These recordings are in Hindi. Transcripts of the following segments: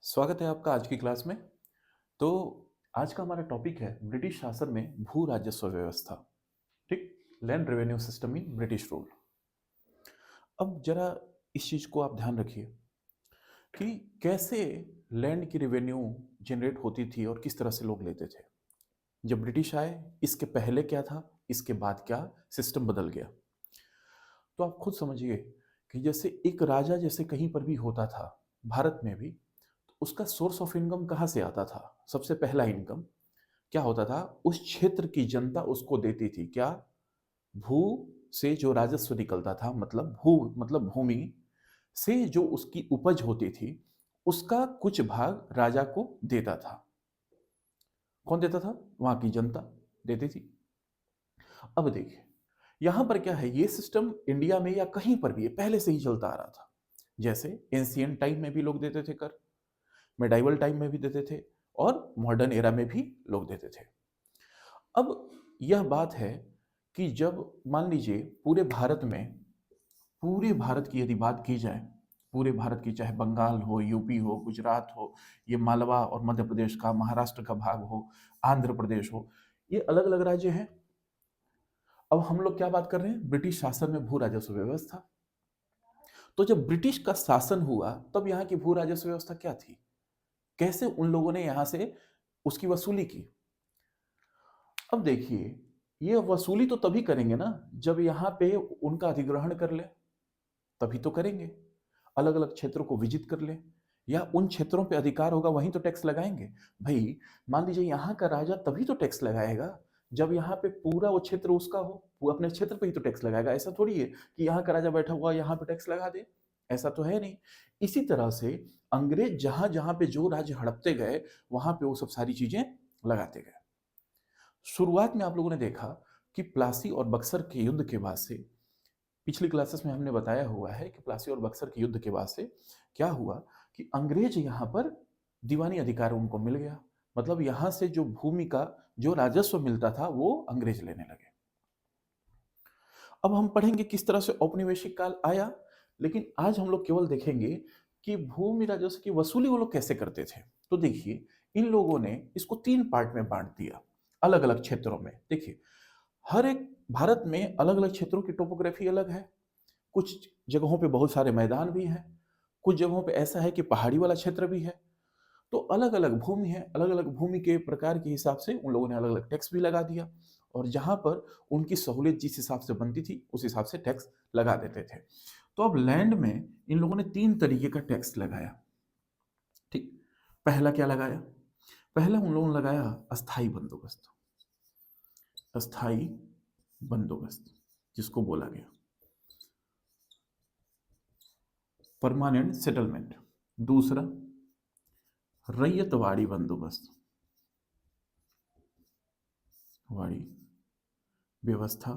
स्वागत है आपका आज की क्लास में। तो आज का हमारा टॉपिक है ब्रिटिश शासन में भू राजस्व व्यवस्था। ठीक, land revenue system in British rule. अब जरा इस चीज को आप ध्यान रखिए कि कैसे लैंड की रेवेन्यू जनरेट होती थी और किस तरह से लोग लेते थे जब ब्रिटिश आए। इसके पहले क्या था, इसके बाद क्या सिस्टम बदल गया। तो आप खुद समझिए कि जैसे एक राजा जैसे कहीं पर भी होता था भारत में भी, तो उसका सोर्स ऑफ इनकम कहाँ से आता था। सबसे पहला इनकम क्या होता था, उस क्षेत्र की जनता उसको देती थी। क्या? भू से जो राजस्व निकलता था, मतलब भू मतलब भूमि से जो उसकी उपज होती थी, उसका कुछ भाग राजा को देता था। कौन देता था? वहां की जनता देती थी। अब देखिए यहां पर क्या है, ये सिस्टम इंडिया में या कहीं पर भी ये पहले से ही चलता आ रहा था। जैसे एंशियंट टाइम में भी लोग देते थे कर, मेडाइवल टाइम में भी देते थे, और मॉडर्न एरा में भी लोग देते थे। अब यह बात है कि जब मान लीजिए पूरे भारत की यदि बात की जाए, पूरे भारत की, चाहे बंगाल हो, यूपी हो, गुजरात हो, ये मालवा और मध्य प्रदेश का, महाराष्ट्र का भाग हो, आंध्र प्रदेश हो, ये अलग अलग राज्य हैं। अब हम लोग क्या बात कर रहे हैं, ब्रिटिश शासन में भू राजस्व व्यवस्था। तो जब ब्रिटिश का शासन हुआ तब यहाँ की भू राजस्व व्यवस्था क्या थी, कैसे उन लोगों ने यहाँ से उसकी वसूली की। अब देखिए, ये वसूली तो तभी करेंगे ना जब यहाँ पे उनका अधिग्रहण कर ले, तभी तो करेंगे। अलग अलग क्षेत्रों को विजिट कर ले या उन क्षेत्रों पे अधिकार होगा वहीं तो टैक्स लगाएंगे। भाई मान लीजिए यहाँ का राजा तभी तो टैक्स लगाएगा जब यहाँ पे पूरा वो क्षेत्र उसका हो, वो अपने क्षेत्र पे ही तो टैक्स लगाएगा। ऐसा थोड़ी है कि यहाँ का राजा बैठा हुआ यहाँ पे टैक्स लगा दे, ऐसा तो है नहीं। इसी तरह से अंग्रेज जहां जहां पे जो राज्य हड़पते गए वहां पे वो सब सारी चीजें लगाते गए। शुरुआत में आप लोगों ने देखा कि प्लासी और बक्सर के युद्ध के बाद से, पिछली क्लासेस में हमने बताया हुआ है कि प्लासी और बक्सर के युद्ध के बाद से क्या हुआ कि अंग्रेज यहाँ पर दीवानी अधिकार उनको मिल गया। मतलब यहाँ से जो भूमि का जो राजस्व मिलता था वो अंग्रेज लेने लगे। अब हम पढ़ेंगे किस तरह से औपनिवेशिक काल आया, लेकिन आज हम लोग केवल देखेंगे कि भूमि राजस्व की वसूली वो लोग कैसे करते थे। तो देखिए, इन लोगों ने इसको तीन पार्ट में बांट दिया, अलग अलग क्षेत्रों में। देखिए, हर एक भारत में अलग अलग क्षेत्रों की टोपोग्राफी अलग है। कुछ जगहों पे बहुत सारे मैदान भी हैं, कुछ जगहों पे ऐसा है कि पहाड़ी वाला क्षेत्र भी है। तो अलग अलग भूमि है, अलग अलग भूमि के प्रकार के हिसाब से उन लोगों ने अलग अलग टैक्स भी लगा दिया, और जहां पर उनकी सहूलियत जिस हिसाब से बनती थी उस हिसाब से टैक्स लगा देते थे। तो अब लैंड में इन लोगों ने तीन तरीके का टैक्स लगाया। ठीक, पहला क्या लगाया? पहला उन लोगों ने लगाया अस्थाई बंदोबस्त। अस्थाई बंदोबस्त जिसको बोला गया परमानेंट सेटलमेंट। दूसरा रैयतवाड़ी बंदोबस्त, वाड़ी व्यवस्था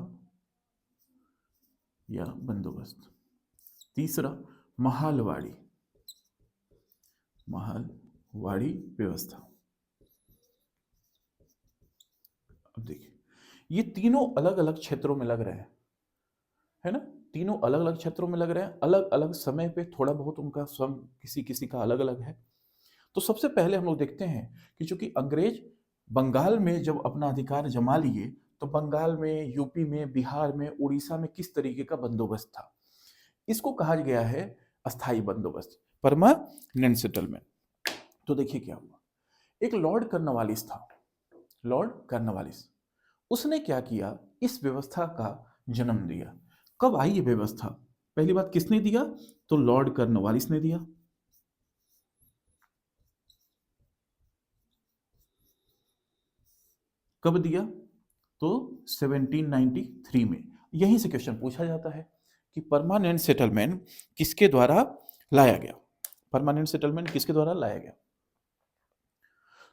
या बंदोबस्त। तीसरा महालवाड़ी, महालवाड़ी व्यवस्था। अब देखिए, ये तीनों अलग अलग क्षेत्रों में लग रहे हैं, है ना। तीनों अलग अलग क्षेत्रों में लग रहे हैं, अलग अलग समय पे, थोड़ा बहुत उनका स्वयं किसी किसी का अलग अलग है। तो सबसे पहले हम लोग देखते हैं कि चूंकि अंग्रेज बंगाल में जब अपना अधिकार जमा लिए, तो बंगाल में, यूपी में, बिहार में, उड़ीसा में किस तरीके का बंदोबस्त था, इसको कहा गया है अस्थाई बंदोबस्त, परमानेंट सेटलमेंट। तो देखिए क्या हुआ, एक लॉर्ड कर्नवालिस था, लॉर्ड कर्नवालिस। उसने क्या किया, इस व्यवस्था का जन्म दिया। कब आई ये व्यवस्था? पहली बात किसने दिया? तो लॉर्ड कर्नवालिस ने दिया। कब दिया? तो 1793 में। यहीं से क्वेश्चन पूछा जाता है कि परमानेंट सेटलमेंट किसके द्वारा लाया गया, परमानेंट सेटलमेंट किसके द्वारा लाया गया।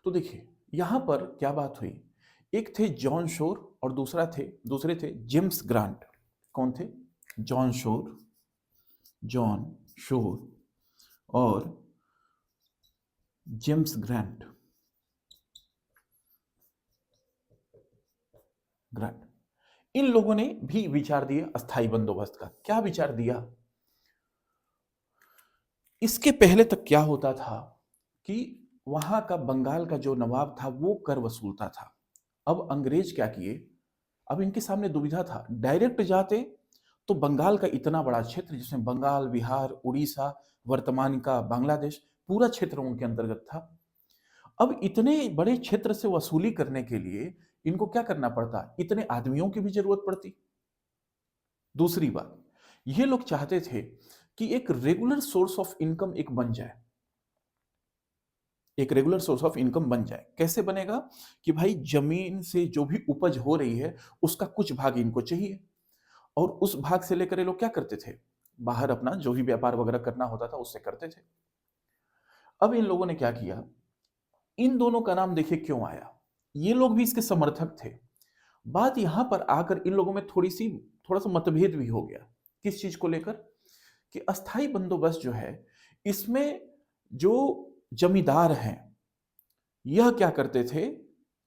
तो देखिए यहां पर क्या बात हुई, एक थे जॉन शोर और दूसरे थे जेम्स ग्रांट। कौन थे? जॉन शोर और जेम्स ग्रांट। इन लोगों ने भी विचार दिया अस्थाई बंदोबस्त का। क्या विचार दिया? इसके पहले तक क्या होता था कि वहां का बंगाल का जो नवाब था वो कर वसूलता था। अब अंग्रेज क्या किए, अब इनके सामने दुविधा था, डायरेक्ट जाते तो बंगाल का इतना बड़ा क्षेत्र जिसमें बंगाल, बिहार, उड़ीसा, वर्तमान का बांग्लादेश, पूरा क्षेत्र उनके अंतर्गत था। अब इतने बड़े क्षेत्र से वसूली करने के लिए इनको क्या करना पड़ता, इतने आदमियों की भी जरूरत पड़ती। दूसरी बात, ये लोग चाहते थे कि एक रेगुलर सोर्स ऑफ इनकम एक बन जाए, एक रेगुलर सोर्स ऑफ इनकम बन जाए। कैसे बनेगा कि भाई जमीन से जो भी उपज हो रही है उसका कुछ भाग इनको चाहिए, और उस भाग से लेकर ये लोग क्या करते थे, बाहर अपना जो भी व्यापार वगैरह करना होता था उससे करते थे। अब इन लोगों ने क्या किया, इन दोनों का नाम देखिए क्यों आया, ये लोग भी इसके समर्थक थे। बात यहां पर आकर इन लोगों में थोड़ा सा मतभेद भी हो गया। किस चीज को लेकर, कि अस्थाई बंदोबस्त जो है इसमें जो जमींदार हैं यह क्या करते थे,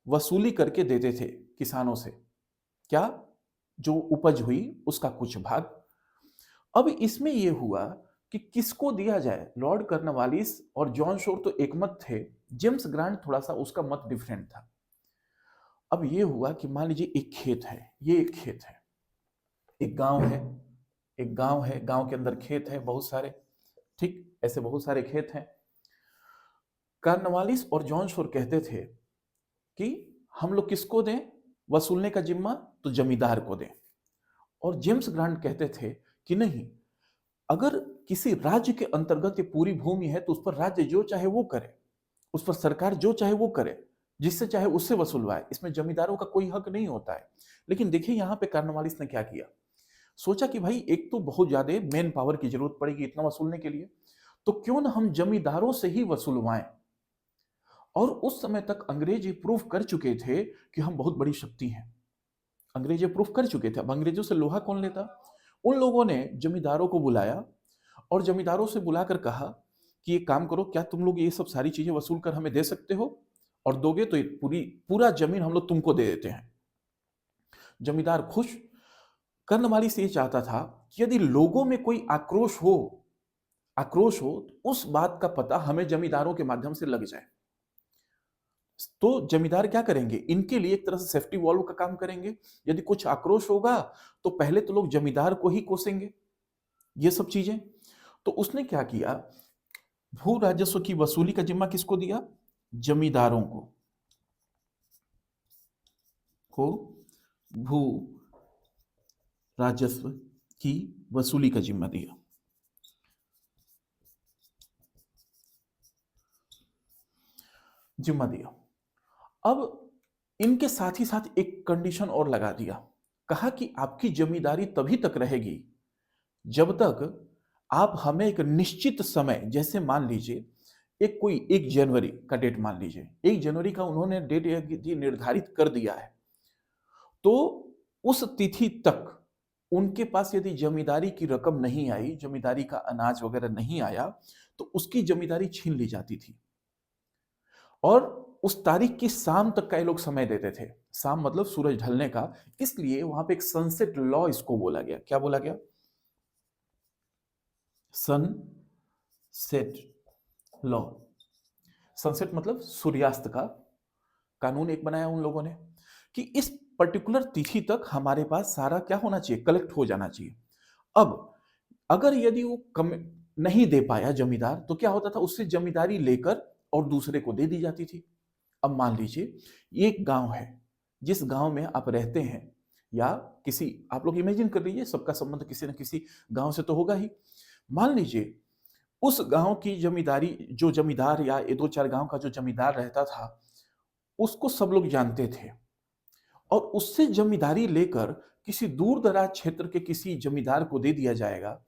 वसूली करके देते थे किसानों से, क्या, जो उपज हुई उसका कुछ भाग। अब इसमें यह हुआ कि किसको दिया जाए, लॉर्ड कर्नवालिस और जॉन शोर तो एक मत थे, जेम्स ग्रांट थोड़ा सा उसका मत डिफरेंट था। अब यह हुआ कि मान लीजिए एक खेत है, ये एक खेत है, एक गांव है, एक गांव है, गांव के अंदर खेत है बहुत सारे, ठीक, ऐसे बहुत सारे खेत हैं। कार्नवालिस और जॉन शोर कहते थे कि हम लोग किसको दें वसूलने का जिम्मा, तो जमींदार को दें। और जेम्स ग्रांट कहते थे कि नहीं, अगर किसी राज्य के अंतर्गत ये पूरी भूमि है तो उस पर राज्य जो चाहे वो करे, उस पर सरकार जो चाहे वो करे, जिससे चाहे उससे वसूलवाए, इसमें जमींदारों का कोई हक नहीं होता है। लेकिन देखिए यहां पे कार्नवालिस ने क्या किया, सोचा कि भाई एक तो बहुत ज्यादा मैन पावर की जरूरत पड़ेगी इतना वसूलने के लिए, तो क्यों ना हम जमींदारों से ही वसूलवाएं। और उस समय तक अंग्रेज ये प्रूव कर चुके थे कि हम बहुत बड़ी शक्ति हैं, अंग्रेज ये प्रूव कर चुके थे। अब अंग्रेजों से लोहा कौन लेता, उन लोगों ने जमींदारों को बुलाया और जमींदारों से बुलाकर कहा कि ये काम करो, क्या तुम लोग ये सब सारी चीजें वसूल कर हमें दे सकते हो, और दोगे तो ये पूरा जमीन हम लोग तुमको दे देते हैं। जमींदार खुश। कर्नवालिस ये चाहता था कि यदि लोगों में कोई आक्रोश हो तो उस बात का पता हमें जमींदारों के माध्यम से लग जाए। तो जमींदार क्या करेंगे, इनके लिए एक तरह से सेफ्टी वॉल्व का काम करेंगे। यदि कुछ आक्रोश होगा तो पहले तो लोग जमींदार को ही कोसेंगे, ये सब चीजें। तो उसने क्या किया, भू राजस्व की वसूली का जिम्मा किसको दिया, जमींदारों को भू राजस्व की वसूली का जिम्मा दिया। अब इनके साथ ही साथ एक कंडीशन और लगा दिया, कहा कि आपकी जमींदारी तभी तक रहेगी जब तक आप हमें एक निश्चित समय, जैसे मान लीजिए एक कोई 1 जनवरी का डेट मान लीजिए, 1 जनवरी का उन्होंने डेट निर्धारित कर दिया है, तो उस तिथि तक उनके पास यदि जमींदारी की रकम नहीं आई, जमींदारी का अनाज वगैरह नहीं आया, तो उसकी जमींदारी छीन ली जाती थी। और उस तारीख की शाम तक का ये लोग समय देते थे, शाम मतलब सूरज ढलने का। इसलिए वहां पे एक सनसेट लॉ इसको बोला गया। क्या बोला गया, सनसेट लॉ। सनसेट मतलब सूर्यास्त का कानून एक बनाया उन लोगों ने कि इस पर्टिकुलर तिथि तक हमारे पास सारा क्या होना चाहिए, कलेक्ट हो जाना चाहिए। अब अगर यदि वो कम नहीं दे पाया जमींदार, तो क्या होता था, उससे जमींदारी लेकर और दूसरे को दे दी जाती थी। अब मान लीजिए एक गांव है, जिस गांव में आप रहते हैं, या किसी, आप लोग इमेजिन कर लीजिए, सबका संबंध किसी न किसी गांव से तो होगा ही। मान लीजिए उस गांव की जमींदारी, जो जमींदार या ये 2-4 गांव का जो जमींदार रहता था, उसको सब लोग जानते थे, और उससे जमींदारी लेकर किसी दूर दराज क्षेत्र के किसी जमींदार को दे दिया जाएगा,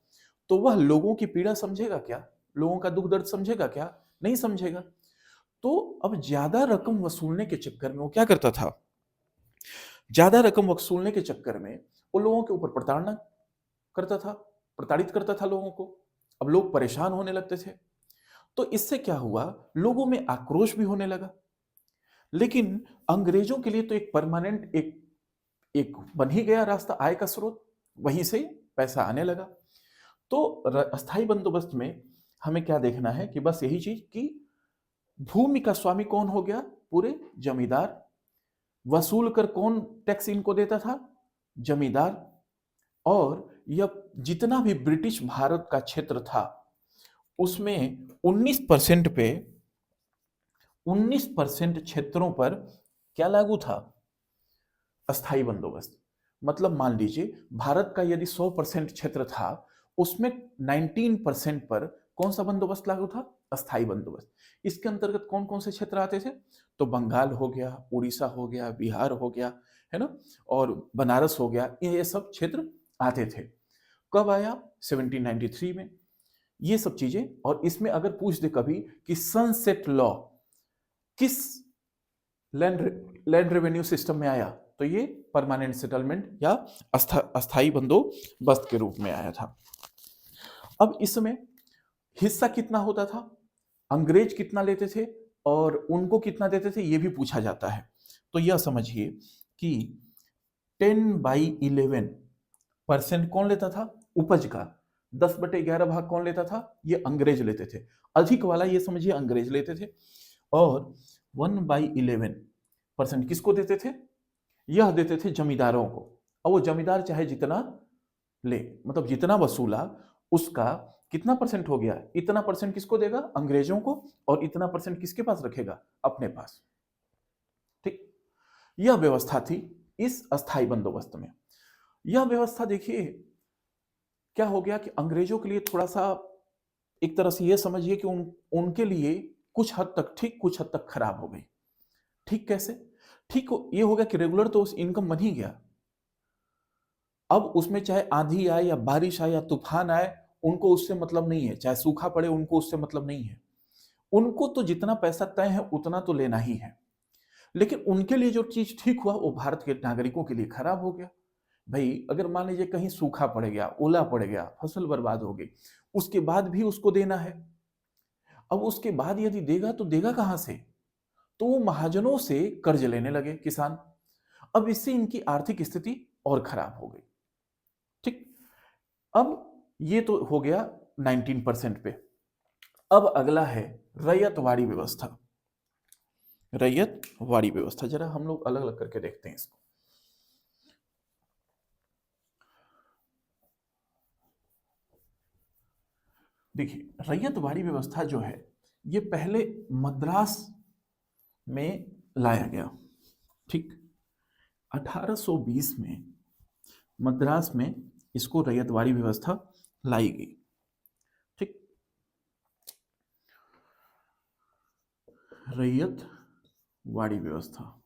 तो वह लोगों की पीड़ा समझेगा क्या, लोगों का दुख दर्द समझेगा क्या, नहीं समझेगा। तो अब ज्यादा रकम वसूलने के चक्कर में वो क्या करता था, ज्यादा रकम वसूलने के चक्कर में वो लोगों के ऊपर प्रताड़ना करता था, प्रताड़ित करता था लोगों को। अब लोग परेशान होने लगते थे। तो इससे क्या हुआ, लोगों में आक्रोश भी होने लगा। लेकिन अंग्रेजों के लिए तो एक परमानेंट एक एक बन ही गया रास्ता, आय का स्रोत, वहीं से पैसा आने लगा। तो अस्थाई बंदोबस्त में हमें क्या देखना है कि बस यही चीज कि भूमि का स्वामी कौन हो गया? पूरे जमींदार। वसूल कर कौन टैक्स इनको देता था? जमींदार। और यह जितना भी ब्रिटिश भारत का क्षेत्र था उसमें 19% पे 19% क्षेत्रों पर क्या लागू था? अस्थाई बंदोबस्त। मतलब मान लीजिए भारत का यदि 100% क्षेत्र था उसमें 19% पर कौन सा बंदोबस्त लागू था? अस्थाई बंदोबस्त। इसके अंतर्गत कौन कौन से क्षेत्र आते थे? तो बंगाल हो गया, उड़ीसा हो गया, बिहार हो गया, है ना, और बनारस हो गया, ये सब क्षेत्र आते थे। कब आया? 1793 में ये सब चीजें। और इसमें अगर पूछ दे कभी कि सनसेट लॉ किस लैंड लैंड रेवेन्यू सिस्टम में आया, तो ये परमानेंट सेटलमेंट या अस्थाई बंदोबस्त के रूप में आया था। अब इसमें हिस्सा कितना होता था, अंग्रेज कितना लेते थे और उनको कितना देते थे, ये भी पूछा जाता है। तो यह समझिए कि 10/11% कौन लेता था उपज का, 10/11 भाग कौन लेता था? ये अंग्रेज लेते थे। अधिक वाला ये समझिए अंग्रेज लेते थे। और 1/11% किसको देते थे? यह देते थे जमींदारों को। और वो जमींदार चाहे जितना ले, मतलब जितना वसूला उसका कितना परसेंट हो गया, इतना परसेंट किसको देगा? अंग्रेजों को। और इतना परसेंट किसके पास रखेगा? अपने पास। ठीक, यह व्यवस्था थी इस अस्थाई बंदोबस्त में। यह व्यवस्था देखिए क्या हो गया कि अंग्रेजों के लिए थोड़ा सा एक तरह से यह समझिए कि उनके लिए कुछ हद तक ठीक, कुछ हद तक खराब हो गई। ठीक कैसे? ठीक ये हो गया कि रेगुलर तो उस इनकम बन ही गया। अब उसमें चाहे आंधी आए या बारिश आए या तूफान आए, उनको उससे मतलब नहीं है। चाहे सूखा पड़े, उनको उससे मतलब नहीं है। उनको तो जितना पैसा तय है उतना तो लेना ही है। लेकिन उनके लिए जो चीज ठीक हुआ वो भारत के नागरिकों के लिए खराब हो गया। भाई अगर मान लीजिए कहीं सूखा पड़ गया, ओला पड़ गया, फसल बर्बाद हो गई, उसके बाद भी उसको देना है। अब उसके बाद यदि देगा तो देगा कहां से? तो वो महाजनों से कर्ज लेने लगे किसान। अब इससे इनकी आर्थिक स्थिति और खराब हो गई। ठीक, अब ये तो हो गया 19% पे। अब अगला है रैयतवाड़ी व्यवस्था। रैयतवाड़ी व्यवस्था जरा हम लोग अलग अलग करके देखते हैं इसको। देखिए रैयतवाड़ी व्यवस्था जो है ये पहले मद्रास में लाया गया। ठीक, 1820 में मद्रास में इसको रैयतवाड़ी व्यवस्था लाई गई। ठीक, रैयतवाड़ी व्यवस्था।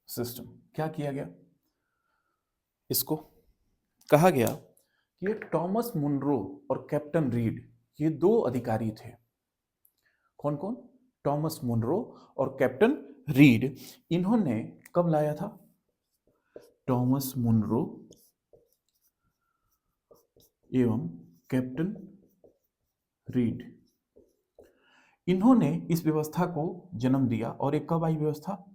सिस्टम क्या किया गया, इसको कहा गया कि ये टॉमस मुनरो और कैप्टन रीड, ये दो अधिकारी थे। कौन कौन? टॉमस मुनरो और कैप्टन रीड। इन्होंने कब लाया था? टॉमस मुनरो एवं कैप्टन रीड, इन्होंने इस व्यवस्था को जन्म दिया। और एक कब आई व्यवस्था?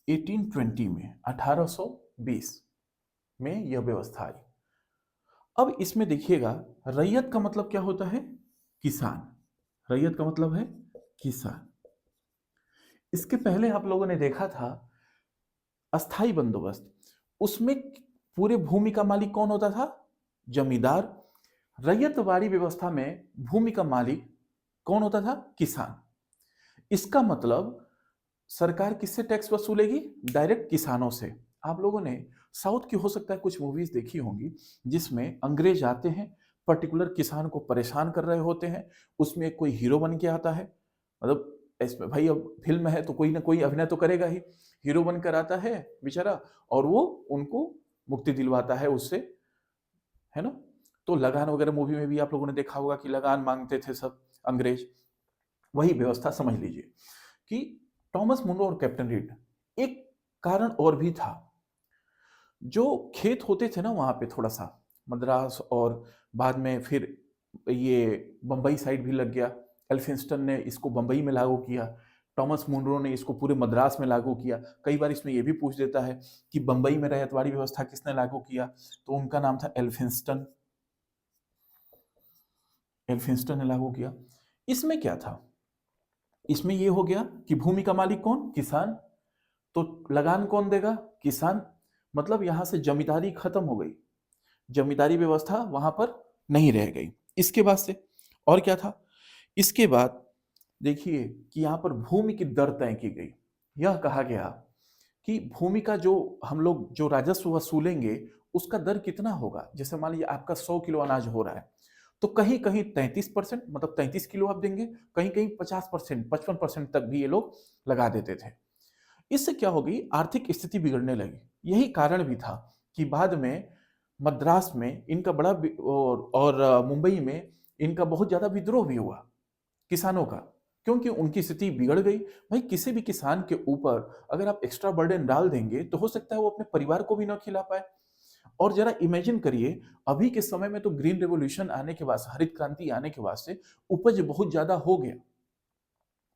1820 में, 1820 में यह व्यवस्था आई। अब इसमें देखिएगा रैयत का मतलब क्या होता है? किसान। रैयत का मतलब है किसान। इसके पहले आप लोगों ने देखा था अस्थाई बंदोबस्त, उसमें पूरे भूमि का मालिक कौन होता था? जमींदार। रैयतवाड़ी व्यवस्था में भूमि का मालिक कौन होता था? किसान। इसका मतलब सरकार किससे टैक्स वसूलेगी? डायरेक्ट किसानों से। आप लोगों ने साउथ की हो सकता है कुछ मूवीज देखी होंगी जिसमें अंग्रेज आते हैं, पर्टिकुलर किसान को परेशान कर रहे होते हैं। उसमें कोई हीरो बन के आता है, मतलब इसमें भाई अब फिल्म है तो कोई ना कोई अभिनय तो करेगा ही। हीरो बनकर आता है बेचारा और वो उनको मुक्ति दिलवाता है उससे, है ना। तो लगान वगैरह मूवी में भी आप लोगों ने देखा होगा कि लगान मांगते थे सब अंग्रेज। वही व्यवस्था समझ लीजिए कि टॉमस मुनरो और कैप्टन रीड। एक कारण और भी था, जो खेत होते थे ना वहां पे थोड़ा सा मद्रास और बाद में फिर ये बंबई साइड भी लग गया। एल्फिंस्टन ने इसको बंबई में लागू किया। टॉमस मुनरो ने इसको पूरे मद्रास में लागू किया। कई बार इसमें यह भी पूछ देता है कि बंबई में रैयतवाड़ी व्यवस्था किसने लागू किया, तो उनका नाम था एल्फिंस्टन। एल्फिंस्टन ने लागू किया। इसमें क्या था, इसमें यह हो गया कि भूमि का मालिक कौन, किसान, तो लगान कौन देगा, किसान। मतलब यहां से जमींदारी खत्म हो गई, जमींदारी व्यवस्था वहां पर नहीं रह गई। इसके बाद से और क्या था, इसके बाद देखिए कि यहां पर भूमि की दर तय की गई। यह कहा गया कि भूमि का जो हम लोग जो राजस्व वसूलेंगे उसका दर कितना होगा। जैसे मान लीजिए आपका 100 किलो अनाज हो रहा है, तो कहीं कहीं 33%, मतलब 33 किलो आप देंगे, कहीं कहीं 50%, 55% तक भी ये लोग लगा देते थे। इससे क्या होगी, आर्थिक स्थिति बिगड़ने लगी। यही कारण भी था कि बाद में मद्रास में इनका बड़ा और मुंबई में इनका बहुत ज्यादा विद्रोह भी हुआ किसानों का, क्योंकि उनकी स्थिति बिगड़ गई। भाई किसी भी किसान के ऊपर अगर आप एक्स्ट्रा बर्डन डाल देंगे तो हो सकता है वो अपने परिवार को भी ना खिला पाए। और जरा इमेजिन करिए, अभी के समय में तो ग्रीन रेवोल्यूशन आने के बाद, हरित क्रांति आने के बाद से उपज बहुत ज्यादा हो गया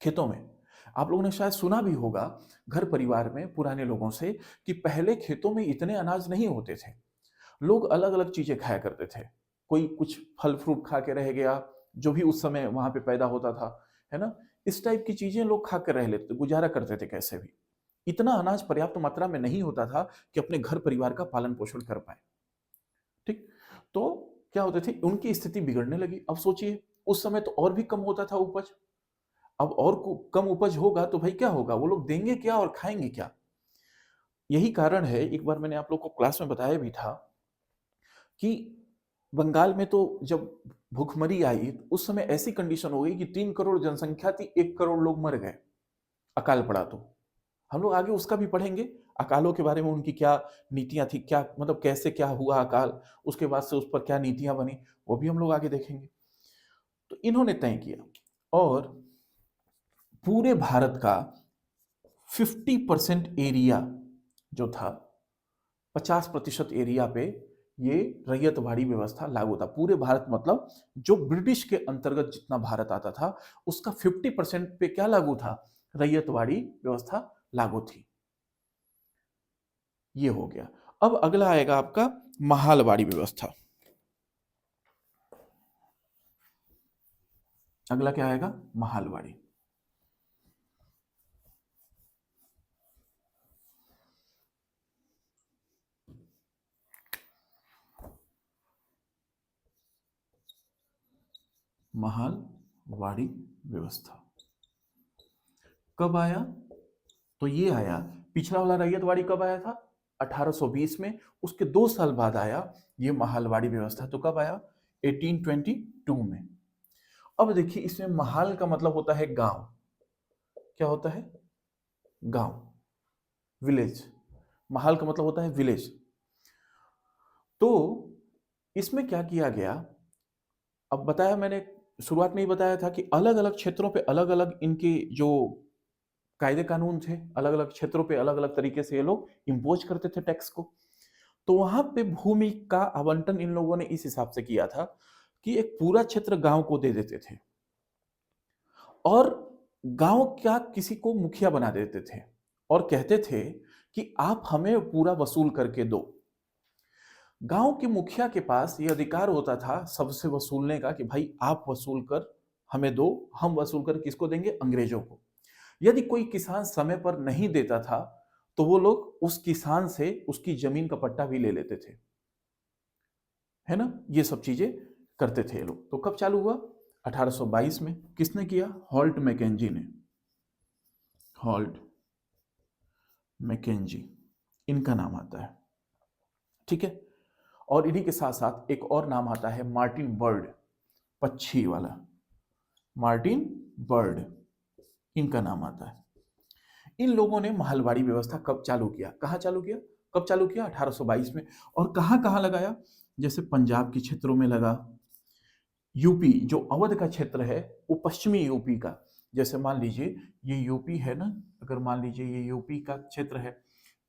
खेतों में। आप लोगों ने शायद सुना भी होगा घर परिवार में पुराने लोगों से कि पहले खेतों में इतने अनाज नहीं होते थे, लोग अलग अलग चीजें खाया करते थे। कोई कुछ फल फ्रूट खा के रह गया, जो भी उस समय वहां पे पैदा होता था, है ना, इस टाइप की चीजें लोग खा कर रह लेते, गुजारा करते थे कैसे भी। इतना अनाज पर्याप्त मात्रा में नहीं होता था कि अपने घर परिवार का पालन पोषण कर पाए। ठीक, तो क्या होते थे, उनकी स्थिति बिगड़ने लगी। अब सोचिए उस समय तो और भी कम होता था उपज, अब और कम उपज होगा तो भाई क्या होगा, वो लोग देंगे क्या और खाएंगे क्या। यही कारण है, एक बार मैंने आप लोग को क्लास में बताया भी था कि बंगाल में तो जब भूखमरी आई तो उस समय ऐसी कंडीशन हो गई कि 3 करोड़ जनसंख्या थी, 1 करोड़ लोग मर गए, अकाल पड़ा। तो हम लोग आगे उसका भी पढ़ेंगे, अकालों के बारे में, उनकी क्या नीतियां थी, क्या मतलब कैसे क्या हुआ अकाल, उसके बाद से उस पर क्या नीतियां बनी, वो भी हम लोग आगे देखेंगे। तो इन्होंने तय किया और पूरे भारत का 50% एरिया जो था, 50% एरिया पे ये रैयतवाड़ी व्यवस्था लागू था। पूरे भारत मतलब जो ब्रिटिश के अंतर्गत जितना भारत आता था उसका 50% पे क्या लागू था, रैयतवाड़ी व्यवस्था लागू थी। ये हो गया। अब अगला आएगा आपका महालवाड़ी व्यवस्था। अगला क्या आएगा, महालवाड़ी। महालवाड़ी व्यवस्था कब आया, तो ये आया, पिछला वाला रैयतवाड़ी कब आया था, 1820 में। उसके 2 साल बाद आया ये महालवाड़ी व्यवस्था। तो कब आया, 1822 में। अब देखिए इसमें महाल का मतलब होता है गांव। क्या होता है, गांव, विलेज। महाल का मतलब होता है विलेज। तो इसमें क्या किया गया, अब बताया मैंने, शुरुआत में ही बताया था कि अलग अलग क्षेत्रों पे अलग अलग इनके जो कायदे कानून थे, अलग अलग क्षेत्रों पे अलग अलग तरीके से ये लोग इम्पोज करते थे टैक्स को। तो वहां पे भूमि का आवंटन इन लोगों ने इस हिसाब से किया था कि एक पूरा क्षेत्र गांव को दे देते थे और गांव क्या किसी को मुखिया बना देते थे और कहते थे कि आप हमें पूरा वसूल करके दो। गांव के मुखिया के पास यह अधिकार होता था सबसे वसूलने का कि भाई आप वसूल कर हमें दो, हम वसूल कर किसको देंगे, अंग्रेजों को। यदि कोई किसान समय पर नहीं देता था तो वो लोग उस किसान से उसकी जमीन का पट्टा भी ले लेते थे, है ना। ये सब चीजें करते थे ये लोग। तो कब चालू हुआ, 1822 में। किसने किया, हॉल्ट मैकेंजी ने, हॉल्ट मैकेंजी इनका नाम आता है, ठीक है। और इन्हीं के साथ साथ एक और नाम आता है मार्टिन बर्ड, पक्षी वाला, मार्टिन बर्ड, इनका नाम आता है। इन लोगों ने महलवाड़ी व्यवस्था कब चालू किया, कहां चालू किया, कब चालू किया, 1822 में। और कहां कहां लगाया, जैसे पंजाब के क्षेत्रों में लगा, यूपी जो अवध का क्षेत्र है वो पश्चिमी यूपी का, जैसे मान लीजिए ये यूपी है ना, अगर मान लीजिए ये यूपी का क्षेत्र है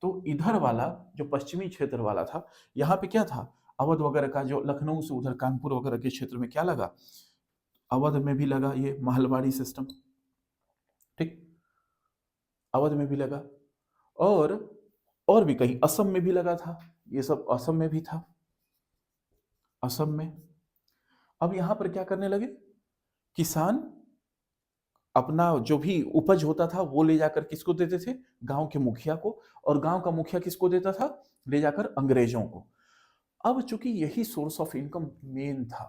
तो इधर वाला जो पश्चिमी क्षेत्र वाला था, यहाँ पे क्या था, अवध वगैरह का, जो लखनऊ से उधर कानपुर वगैरह के क्षेत्र में क्या लगा, अवध में भी लगा ये महलवाड़ी सिस्टम, ठीक। अवध में भी लगा, और और भी कहीं असम में भी लगा था। ये सब असम में भी था, असम में। अब यहां पर क्या करने लगे, किसान अपना जो भी उपज होता था वो ले जाकर किसको देते थे, गांव के मुखिया को, और गांव का मुखिया किसको देता था, ले जाकर अंग्रेजों को। अब चूंकि यही सोर्स ऑफ इनकम मेन था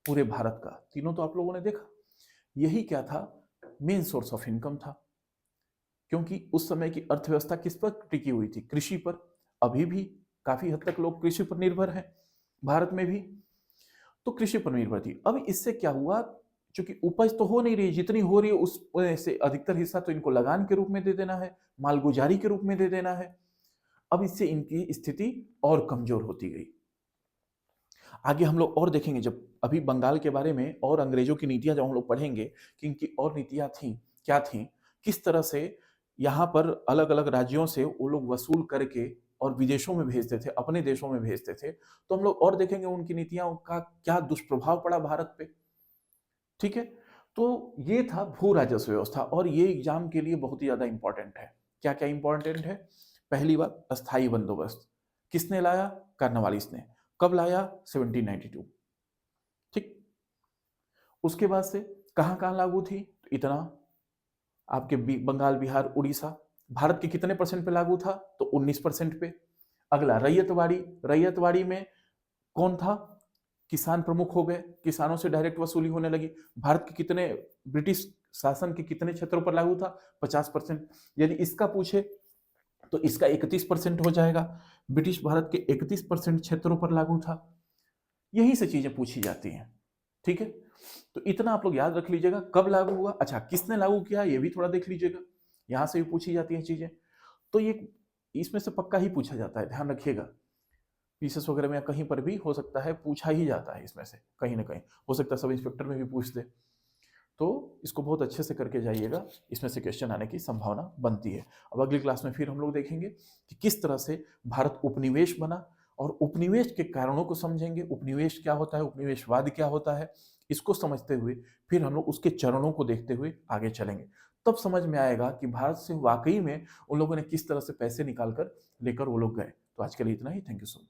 पूरे भारत का, तीनों तो आप लोगों ने देखा, यही क्या था, मेन सोर्स ऑफ इनकम था। क्योंकि उस समय की अर्थव्यवस्था किस पर टिकी हुई थी, कृषि पर। अभी भी काफी हद तक लोग कृषि पर निर्भर हैं, भारत में भी। तो कृषि पर निर्भर थी। अब इससे क्या हुआ, चूंकि उपज तो हो नहीं रही, जितनी हो रही है उस से अधिकतर हिस्सा तो इनको लगान के रूप में दे देना है, मालगुजारी के रूप में दे देना है। अब इससे इनकी स्थिति और कमजोर होती गई। आगे हम लोग और देखेंगे, जब अभी बंगाल के बारे में और अंग्रेजों की नीतियां जब हम लोग पढ़ेंगे कि इनकी और नीतियां थी, क्या थी, किस तरह से यहाँ पर अलग अलग राज्यों से वो लोग वसूल करके और विदेशों में भेजते थे, अपने देशों में भेजते थे। तो हम लोग और देखेंगे उनकी नीतियों का क्या दुष्प्रभाव पड़ा भारत पे। ठीक है। तो ये था भू राजस्व व्यवस्था, और ये एग्जाम के लिए बहुत ही ज्यादा इंपॉर्टेंट है। क्या क्या इंपॉर्टेंट है, पहली बात अस्थाई बंदोबस्त किसने लाया, कार्नवालिस ने। कब लाया, 1792। ठीक। उसके बाद से कहां कहां लागू थी, तो इतना आपके बंगाल, बिहार, उड़ीसा। भारत के कितने परसेंट पे लागू था, तो 19% पे। अगला रैयतवाड़ी, रैयतवाड़ी में कौन था, किसान प्रमुख हो गए, किसानों से डायरेक्ट वसूली होने लगी। भारत के कितने, ब्रिटिश शासन के कितने क्षेत्रों पर लागू था, 50%। यदि इसका पूछे तो इसका 31% हो जाएगा, ब्रिटिश भारत के 31% क्षेत्रों पर लागू था। यही से चीजें पूछी जाती हैं। ठीक है। तो इतना आप लोग याद रख लीजिएगा, कब लागू हुआ, अच्छा किसने लागू किया ये भी थोड़ा देख लीजिएगा, यहां से भी पूछी जाती हैं चीजें। तो ये इसमें से पक्का ही पूछा जाता है, ध्यान रखिएगा। पीसेस वगैरह में कहीं पर भी हो सकता है, पूछा ही जाता है इसमें से कहीं ना कहीं, हो सकता है सब इंस्पेक्टर में भी पूछ दे। तो इसको बहुत अच्छे से करके जाइएगा, इसमें से क्वेश्चन आने की संभावना बनती है। अब अगली क्लास में फिर हम लोग देखेंगे कि किस तरह से भारत उपनिवेश बना, और उपनिवेश के कारणों को समझेंगे, उपनिवेश क्या होता है, उपनिवेशवाद क्या होता है, इसको समझते हुए फिर हम लोग उसके चरणों को देखते हुए आगे चलेंगे। तब समझ में आएगा कि भारत से वाकई में उन लोगों ने किस तरह से पैसे निकाल कर लेकर वो लोग गए। तो आज के लिए इतना ही, थैंक यू सो मच।